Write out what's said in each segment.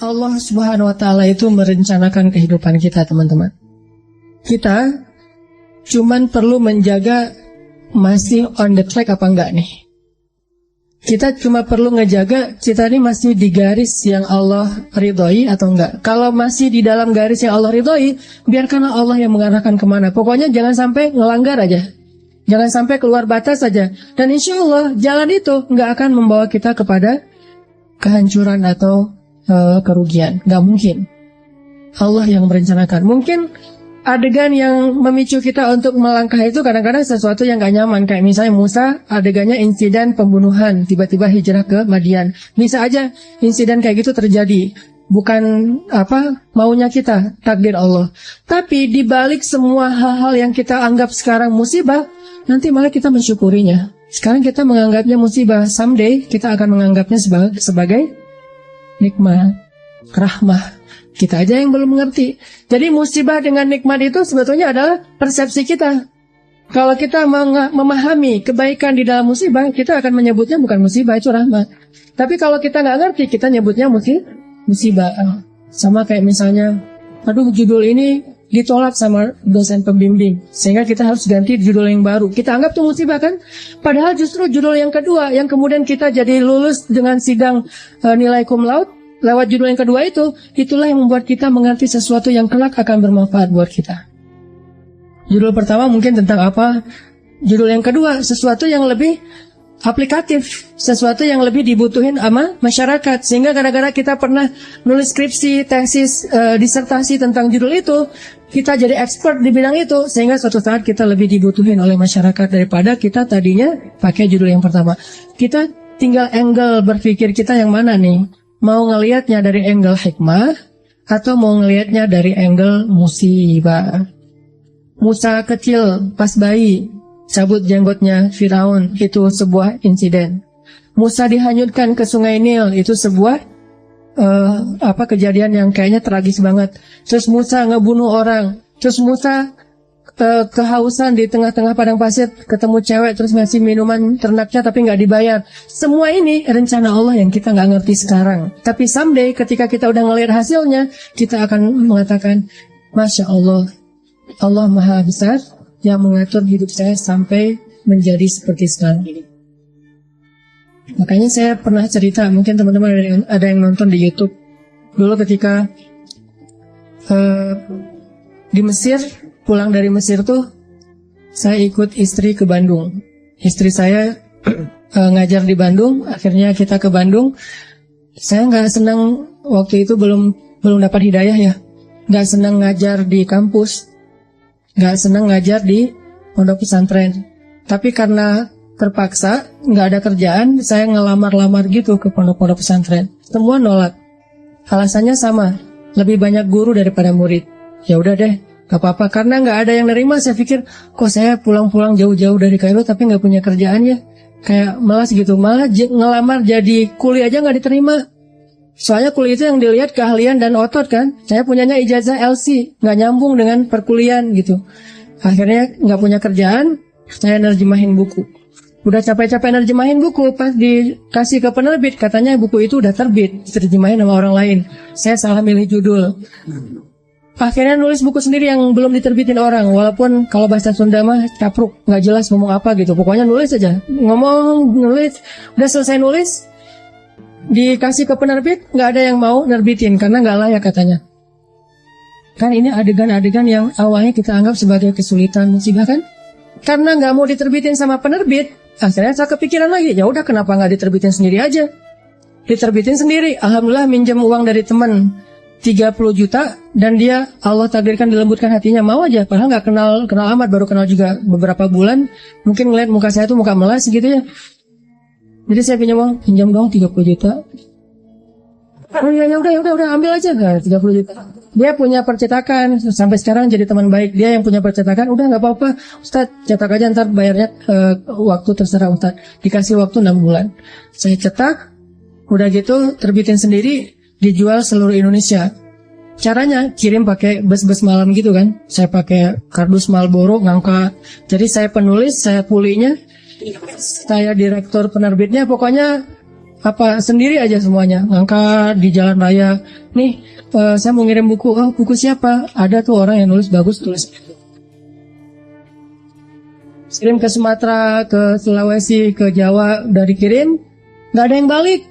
Allah Subhanahu wa Ta'ala itu merencanakan kehidupan kita, teman-teman. Kita cuman perlu menjaga masih on the track apa enggak nih. Kita cuma perlu ngejaga kita ini masih di garis yang Allah ridhoi atau enggak. Kalau masih di dalam garis yang Allah ridhoi, biarkanlah Allah yang mengarahkan kemana. Pokoknya jangan sampai ngelanggar aja. Jangan sampai keluar batas saja. Dan insya Allah jalan itu nggak akan membawa kita kepada kehancuran atau kerugian. Nggak mungkin. Allah yang merencanakan. Mungkin adegan yang memicu kita untuk melangkah itu kadang-kadang sesuatu yang gak nyaman. Kayak misalnya Musa, adegannya insiden pembunuhan, tiba-tiba hijrah ke Madian. Bisa aja insiden kayak gitu terjadi. Bukan maunya kita, takdir Allah. Tapi dibalik semua hal-hal yang kita anggap sekarang musibah, nanti malah kita mensyukurinya. Sekarang kita menganggapnya musibah, someday kita akan menganggapnya sebagai nikmat, rahmah. Kita aja yang belum mengerti. Jadi musibah dengan nikmat itu sebetulnya adalah persepsi kita. Kalau kita memahami kebaikan di dalam musibah, kita akan menyebutnya bukan musibah, itu rahmat. Tapi kalau kita nggak ngerti, kita nyebutnya musibah. Sama kayak misalnya, judul ini ditolak sama dosen pembimbing, sehingga kita harus ganti judul yang baru. Kita anggap itu musibah kan? Padahal justru judul yang kedua, yang kemudian kita jadi lulus dengan sidang nilai cum laude, lewat judul yang kedua itu, itulah yang membuat kita mengerti sesuatu yang kelak akan bermanfaat buat kita. Judul pertama mungkin tentang apa? Judul yang kedua, sesuatu yang lebih aplikatif, sesuatu yang lebih dibutuhin sama masyarakat. Sehingga gara-gara kita pernah nulis skripsi, tesis, disertasi tentang judul itu, kita jadi expert di bidang itu, sehingga suatu saat kita lebih dibutuhin oleh masyarakat daripada kita tadinya pakai judul yang pertama. Kita tinggal angle berpikir kita yang mana nih? Mau ngelihatnya dari angle hikmah atau mau ngelihatnya dari angle musibah. Musa kecil pas bayi cabut jenggotnya Firaun, itu sebuah insiden. Musa dihanyutkan ke sungai Nil, itu sebuah kejadian yang kayaknya tragis banget. Terus Musa ngebunuh orang. Terus Musa kehausan di tengah-tengah padang pasir, ketemu cewek terus ngasih minuman ternaknya tapi nggak dibayar. Semua ini rencana Allah yang kita nggak ngerti sekarang. Tapi someday ketika kita udah ngelihat hasilnya, kita akan mengatakan, Masya Allah, Allah Maha Besar yang mengatur hidup saya sampai menjadi seperti sekarang ini. Makanya saya pernah cerita, mungkin teman-teman ada yang nonton di YouTube. Dulu ketika di Mesir, pulang dari Mesir tuh, saya ikut istri ke Bandung. Istri saya ngajar di Bandung, akhirnya kita ke Bandung. Saya nggak senang waktu itu belum dapat hidayah ya, nggak senang ngajar di kampus, nggak senang ngajar di pondok pesantren. Tapi karena terpaksa, nggak ada kerjaan, saya ngelamar-lamar gitu ke pondok-pondok pesantren. Semua nolak. Alasannya sama, lebih banyak guru daripada murid. Ya udah deh, gak apa-apa, karena nggak ada yang nerima. Saya pikir, kok saya pulang-pulang jauh-jauh dari Kairo tapi nggak punya kerjaan ya, kayak malas gitu. Malah ngelamar jadi kuli aja nggak diterima. Soalnya kuli itu yang dilihat keahlian dan otot kan. Saya punyanya ijazah LC, nggak nyambung dengan perkuliahan gitu. Akhirnya nggak punya kerjaan, saya nerjemahin buku. Udah capek-capek nerjemahin buku, pas dikasih ke penerbit, katanya buku itu udah terbit, diterjemahin sama orang lain. Saya salah milih judul. Akhirnya nulis buku sendiri yang belum diterbitin orang. Walaupun kalau bahasa Sunda mah capruk, nggak jelas ngomong apa gitu. Pokoknya nulis aja, nulis. Udah selesai nulis, dikasih ke penerbit, nggak ada yang mau nerbitin karena nggak layak katanya. Kan ini adegan-adegan yang awalnya kita anggap sebagai kesulitan, musibah kan? Karena nggak mau diterbitin sama penerbit, akhirnya saya kepikiran lagi, ya udah kenapa nggak diterbitin sendiri aja? Diterbitin sendiri. Alhamdulillah minjem uang dari teman 30 juta dan dia Allah takdirkan dilembutkan hatinya, mau aja, padahal nggak kenal amat, baru kenal juga beberapa bulan. Mungkin ngeliat muka saya tuh muka melas gitu ya. Jadi saya pinjam dong 30 juta. Oh ya udah ambil aja, nggak 30 juta. Dia punya percetakan sampai sekarang jadi teman baik. Dia yang punya percetakan, udah nggak apa-apa Ustaz, cetak aja ntar bayarnya waktu terserah Ustaz. Dikasih waktu 6 bulan. Saya cetak, udah gitu terbitin sendiri, dijual seluruh Indonesia. Caranya kirim pakai bus-bus malam gitu kan. Saya pakai kardus Marlboro ngangkat. Jadi saya penulis, saya kulinya, saya direktur penerbitnya, pokoknya Apa sendiri aja semuanya, ngangkat di jalan raya. Nih, saya mau ngirim buku. Oh, buku siapa? Ada tuh orang yang nulis bagus, tulis. Kirim ke Sumatera, ke Sulawesi, ke Jawa, udah dikirim, nggak ada yang balik.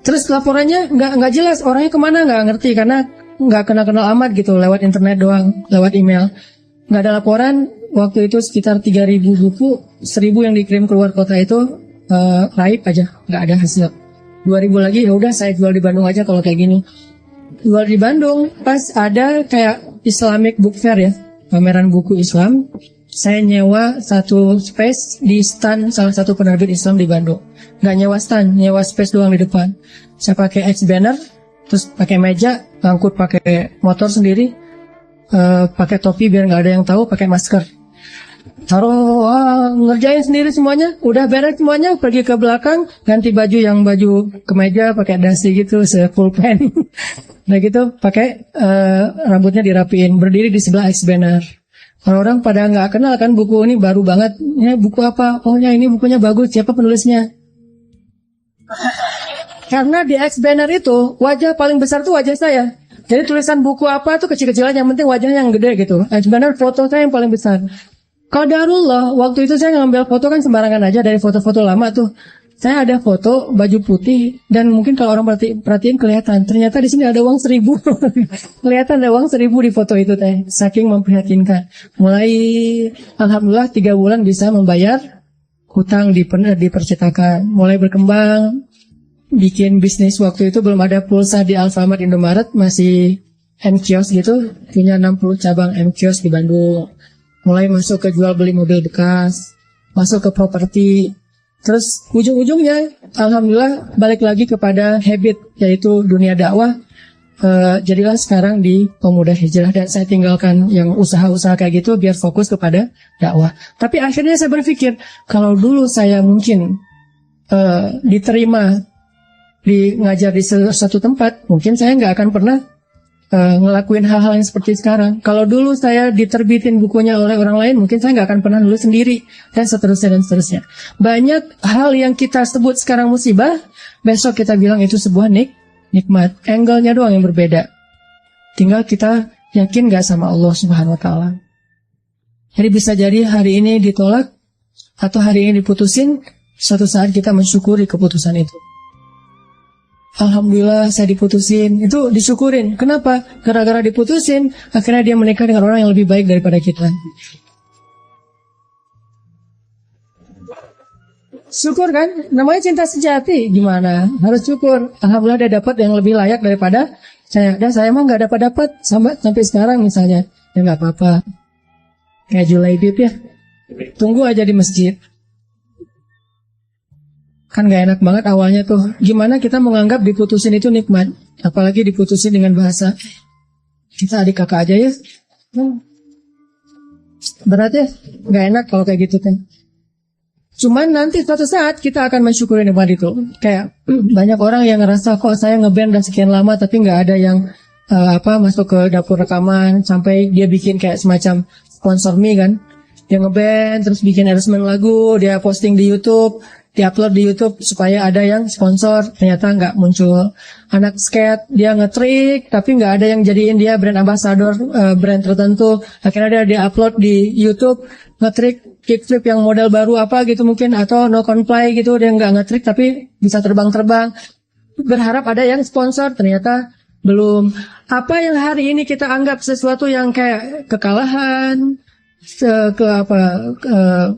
Terus laporannya nggak jelas, orangnya kemana nggak ngerti karena nggak kenal amat gitu, lewat internet doang, lewat email. Nggak ada laporan. Waktu itu sekitar 3.000 buku, 1.000 yang dikirim keluar kota itu raib aja, nggak ada hasil. 2.000 lagi, ya udah saya jual di Bandung aja kalau kayak gini. Jual di Bandung, pas ada kayak Islamic Book Fair ya, pameran buku Islam. Saya nyewa satu space di stand salah satu penerbit Islam di Bandung. Nggak nyewa stand, nyewa space doang di depan. Saya pakai X banner, terus pakai meja, ngangkut pakai motor sendiri, pakai topi biar nggak ada yang tahu, pakai masker. Taruh, ngerjain sendiri semuanya, udah beres semuanya, pergi ke belakang, ganti baju yang baju kemeja, pakai dasi gitu, full pen. Nah gitu, pakai rambutnya dirapiin, berdiri di sebelah X banner. Orang-orang pada nggak kenal kan buku ini baru banget. Ini buku apa? Oh ya ini bukunya bagus. Siapa penulisnya? Karena di X banner itu wajah paling besar tuh wajah saya. Jadi tulisan buku apa tuh kecil-kecil aja. Yang penting wajahnya yang gede gitu. X banner foto saya yang paling besar. Qadarullah, waktu itu saya ngambil foto kan sembarangan aja dari foto-foto lama tuh. Saya ada foto baju putih dan mungkin kalau orang perhatiin kelihatan. Ternyata di sini ada uang 1.000. Kelihatan ada uang 1.000 di foto itu teh. Saking memprihatinkan. Mulai alhamdulillah 3 bulan bisa membayar hutang di percetakan. Mulai berkembang. Bikin bisnis waktu itu belum ada pulsa di Alfamart Indomaret. Masih M-Kios gitu. Punya 60 cabang M-Kios di Bandung. Mulai masuk ke jual beli mobil bekas. Masuk ke properti. Terus ujung-ujungnya alhamdulillah balik lagi kepada habit, yaitu dunia dakwah. Jadilah sekarang di Pemuda Hijrah dan saya tinggalkan yang usaha-usaha kayak gitu biar fokus kepada dakwah. Tapi akhirnya saya berpikir kalau dulu saya mungkin diterima di ngajar di satu tempat, mungkin saya nggak akan pernah ngelakuin hal-hal yang seperti sekarang. Kalau dulu saya diterbitin bukunya oleh orang lain, mungkin saya nggak akan pernah nulis sendiri, dan seterusnya dan seterusnya. Banyak hal yang kita sebut sekarang musibah, besok kita bilang itu sebuah nikmat. Angle-nya doang yang berbeda. Tinggal kita yakin nggak sama Allah Subhanahu Wa Taala. Jadi bisa jadi hari ini ditolak atau hari ini diputusin, suatu saat kita mensyukuri keputusan itu. Alhamdulillah saya diputusin. Itu disyukurin. Kenapa? Gara-gara diputusin, akhirnya dia menikah dengan orang yang lebih baik daripada kita. Syukur kan? Namanya cinta sejati. Gimana? Harus syukur. Alhamdulillah dia dapat yang lebih layak daripada saya. Dan saya mah gak dapat sampai sekarang misalnya. Ya gak apa-apa. Kayak Julaibib ya. Tunggu aja di masjid. Kan gak enak banget awalnya tuh. Gimana kita menganggap diputusin itu nikmat. Apalagi diputusin dengan bahasa kita adik kakak aja ya. Berat ya. Gak enak kalau kayak gitu teh. Cuman nanti suatu saat kita akan mensyukuri nikmat itu. Kayak banyak orang yang ngerasa kok saya ngeband dan sekian lama tapi gak ada yang masuk ke dapur rekaman. Sampai dia bikin kayak semacam sponsor me kan. Dia ngeband terus bikin arrangement lagu. Dia posting di YouTube. Diupload di YouTube supaya ada yang sponsor, ternyata nggak muncul. Anak skate, dia ngetrik, tapi nggak ada yang jadiin dia brand ambassador brand tertentu. Akhirnya dia upload di YouTube, ngetrik kickflip yang model baru apa gitu mungkin, atau no confly gitu, dia nggak ngetrik tapi bisa terbang-terbang. Berharap ada yang sponsor, ternyata belum. Apa yang hari ini kita anggap sesuatu yang kayak kekalahan,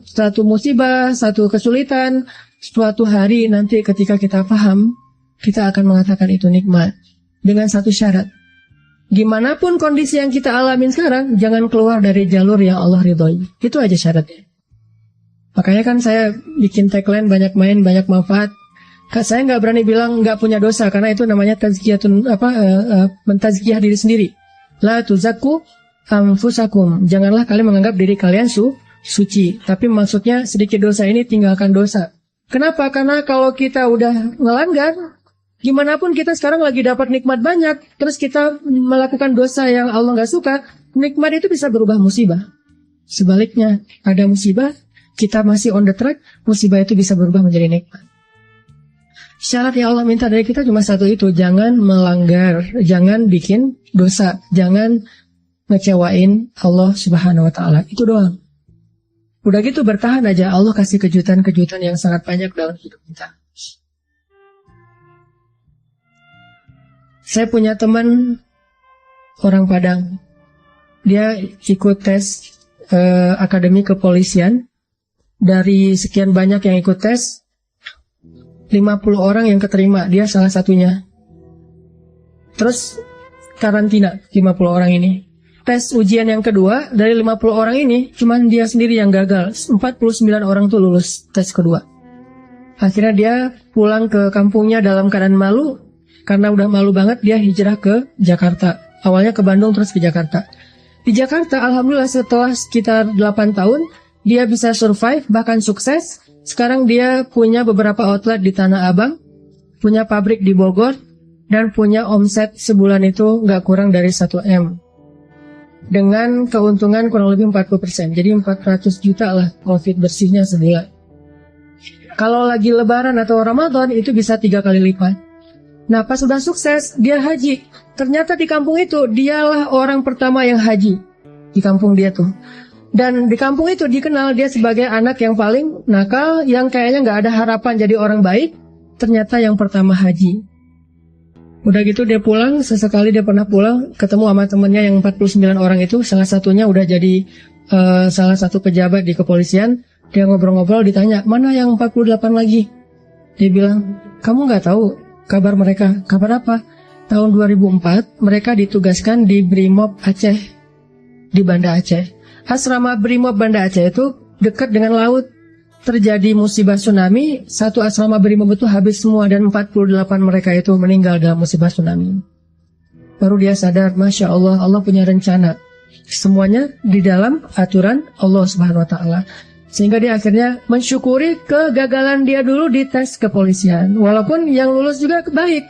satu musibah, satu kesulitan, suatu hari nanti ketika kita paham, kita akan mengatakan itu nikmat. Dengan satu syarat. Gimana pun kondisi yang kita alamin sekarang, jangan keluar dari jalur yang Allah ridhoi. Itu aja syaratnya. Makanya kan saya bikin tagline banyak main, banyak manfaat. Saya nggak berani bilang nggak punya dosa, karena itu namanya mentazkiyah diri sendiri. La tuzakku anfusakum, janganlah kalian menganggap diri kalian suci. Tapi maksudnya sedikit dosa ini tinggalkan dosa. Kenapa? Karena kalau kita udah ngelanggar, gimana pun kita sekarang lagi dapat nikmat banyak, terus kita melakukan dosa yang Allah nggak suka, nikmat itu bisa berubah musibah. Sebaliknya, ada musibah, kita masih on the track, musibah itu bisa berubah menjadi nikmat. Syarat yang Allah minta dari kita cuma satu itu, jangan melanggar, jangan bikin dosa, jangan ngecewain Allah Subhanahu wa Ta'ala. Itu doang. Udah gitu bertahan aja, Allah kasih kejutan-kejutan yang sangat banyak dalam hidup kita. Saya punya teman orang Padang. Dia ikut tes akademi kepolisian. Dari sekian banyak yang ikut tes, 50 orang yang keterima, dia salah satunya. Terus karantina 50 orang ini. Tes ujian yang kedua, dari 50 orang ini cuman dia sendiri yang gagal. 49 orang tuh lulus tes kedua. Akhirnya dia pulang ke kampungnya dalam keadaan malu. Karena udah malu banget, dia hijrah ke Jakarta. Awalnya ke Bandung terus ke Jakarta. Di Jakarta alhamdulillah setelah sekitar 8 tahun dia bisa survive, bahkan sukses. Sekarang dia punya beberapa outlet di Tanah Abang, punya pabrik di Bogor, dan punya omset sebulan itu nggak kurang dari 1 M. Dengan keuntungan kurang lebih 40%. Jadi 400 juta lah profit bersihnya sebulan. Kalau lagi lebaran atau Ramadan itu bisa 3 kali lipat. Nah pas sudah sukses, dia haji. Ternyata di kampung itu dialah orang pertama yang haji. Di kampung dia tuh. Dan di kampung itu dikenal dia sebagai anak yang paling nakal, yang kayaknya nggak ada harapan jadi orang baik. Ternyata yang pertama haji. Udah gitu dia pulang, sesekali dia pernah pulang, ketemu sama temennya yang 49 orang itu. Salah satunya udah jadi salah satu pejabat di kepolisian. Dia ngobrol-ngobrol, ditanya, mana yang 48 lagi? Dia bilang, kamu nggak tahu kabar mereka? Kabar apa? Tahun 2004 mereka ditugaskan di Brimob Aceh, di Banda Aceh. Asrama Brimob Banda Aceh itu dekat dengan laut. Terjadi musibah tsunami, satu asrama Brimob itu habis semua dan 48 mereka itu meninggal dalam musibah tsunami. Baru dia sadar, Masya Allah, Allah punya rencana. Semuanya di dalam aturan Allah Subhanahu wa Ta'ala. Sehingga dia akhirnya mensyukuri kegagalan dia dulu di tes kepolisian. Walaupun yang lulus juga baik,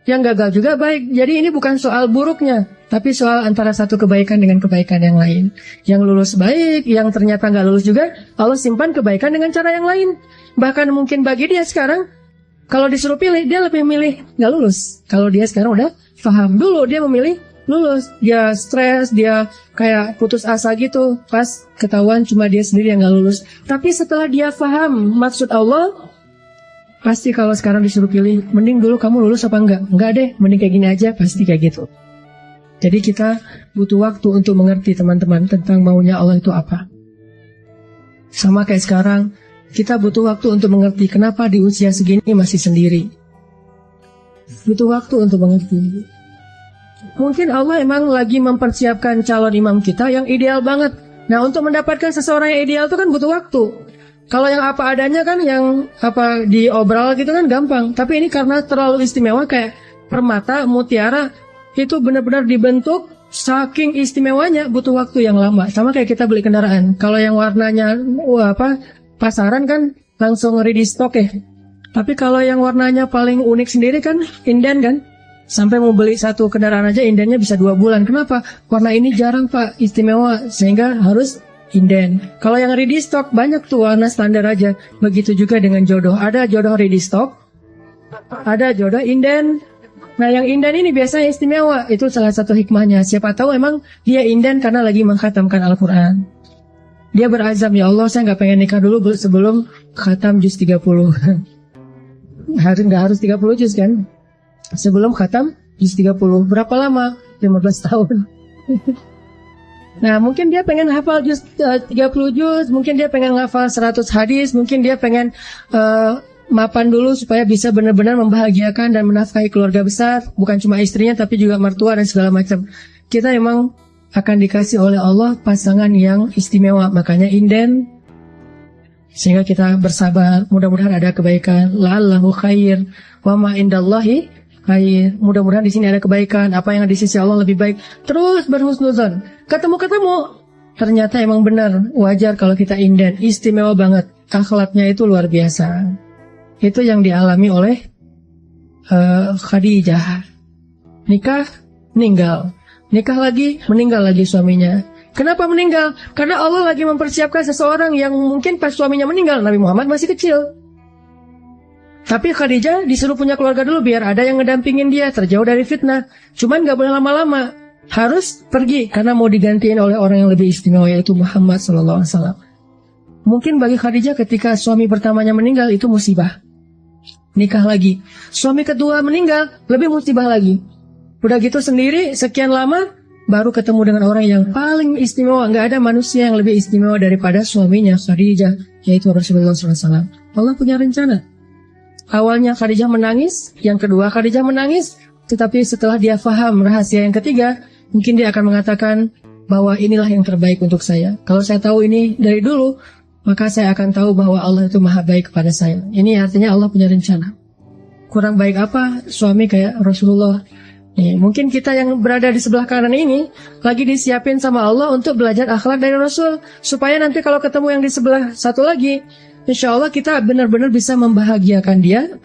yang gagal juga baik. Jadi ini bukan soal buruknya, tapi soal antara satu kebaikan dengan kebaikan yang lain. Yang lulus baik, yang ternyata nggak lulus juga, Allah simpan kebaikan dengan cara yang lain. Bahkan mungkin bagi dia sekarang, kalau disuruh pilih, dia lebih milih nggak lulus. Kalau dia sekarang udah paham, dulu dia memilih lulus. Dia stres, dia kayak putus asa gitu. Pas ketahuan cuma dia sendiri yang nggak lulus. Tapi setelah dia paham maksud Allah, pasti kalau sekarang disuruh pilih, mending dulu kamu lulus apa enggak? Enggak deh, mending kayak gini aja, pasti kayak gitu. Jadi kita butuh waktu untuk mengerti teman-teman tentang maunya Allah itu apa. Sama kayak sekarang, kita butuh waktu untuk mengerti kenapa di usia segini masih sendiri. Butuh waktu untuk mengerti. Mungkin Allah emang lagi mempersiapkan calon imam kita yang ideal banget. Nah untuk mendapatkan seseorang yang ideal itu kan butuh waktu. Kalau yang apa adanya kan, yang apa diobral gitu kan gampang. Tapi ini karena terlalu istimewa kayak permata, mutiara, itu benar-benar dibentuk saking istimewanya butuh waktu yang lama. Sama kayak kita beli kendaraan. Kalau yang warnanya pasaran kan langsung ready stock ya. Tapi kalau yang warnanya paling unik sendiri kan inden kan. Sampai mau beli satu kendaraan aja indennya bisa 2 bulan. Kenapa? Warna ini jarang Pak, istimewa, sehingga harus inden. Kalau yang ready stock banyak tuh warna standar aja. Begitu juga dengan jodoh. Ada jodoh ready stock, ada jodoh inden. Nah yang inden ini biasanya istimewa. Itu salah satu hikmahnya. Siapa tahu emang dia inden karena lagi mengkhatamkan Al-Quran. Dia berazam, ya Allah saya gak pengen nikah dulu sebelum khatam juz 30. Gak harus 30 juz kan. Sebelum khatam juz 30. Berapa lama? 15 tahun. Nah mungkin dia pengen hafal juz 30 juz, mungkin dia pengen hafal 100 hadis, mungkin dia pengen mapan dulu supaya bisa benar-benar membahagiakan dan menafkahi keluarga besar, bukan cuma istrinya tapi juga mertua dan segala macam. Kita memang akan dikasih oleh Allah pasangan yang istimewa, makanya inden, sehingga kita bersabar. Mudah-mudahan ada kebaikan. La'allahu khair wa ma indallahi khair. Mudah-mudahan di sini ada kebaikan. Apa yang ada di sisi Allah lebih baik. Terus berhusnuzon. Ketemu-ketemu, ternyata emang benar. Wajar kalau kita inden. Istimewa banget. Akhlaknya itu luar biasa. Itu yang dialami oleh Khadijah. Nikah, meninggal. Nikah lagi, meninggal lagi suaminya. Kenapa meninggal? Karena Allah lagi mempersiapkan seseorang yang mungkin pas suaminya meninggal, Nabi Muhammad masih kecil. Tapi Khadijah disuruh punya keluarga dulu biar ada yang ngedampingin dia terjauh dari fitnah. Cuman gak boleh lama-lama, harus pergi karena mau digantiin oleh orang yang lebih istimewa, yaitu Muhammad SAW. Mungkin bagi Khadijah ketika suami pertamanya meninggal itu musibah, nikah lagi. Suami kedua meninggal, lebih musibah lagi. Udah gitu sendiri, sekian lama baru ketemu dengan orang yang paling istimewa. Gak ada manusia yang lebih istimewa daripada suaminya Khadijah, yaitu Rasulullah SAW. Allah punya rencana. Awalnya Khadijah menangis, yang kedua Khadijah menangis, tetapi setelah dia faham rahasia yang ketiga, mungkin dia akan mengatakan bahwa inilah yang terbaik untuk saya. Kalau saya tahu ini dari dulu, maka saya akan tahu bahwa Allah itu maha baik kepada saya. Ini artinya Allah punya rencana. Kurang baik apa suami kayak Rasulullah? Mungkin kita yang berada di sebelah kanan ini lagi disiapin sama Allah untuk belajar akhlak dari Rasul, supaya nanti kalau ketemu yang di sebelah satu lagi, insya Allah kita benar-benar bisa membahagiakan dia.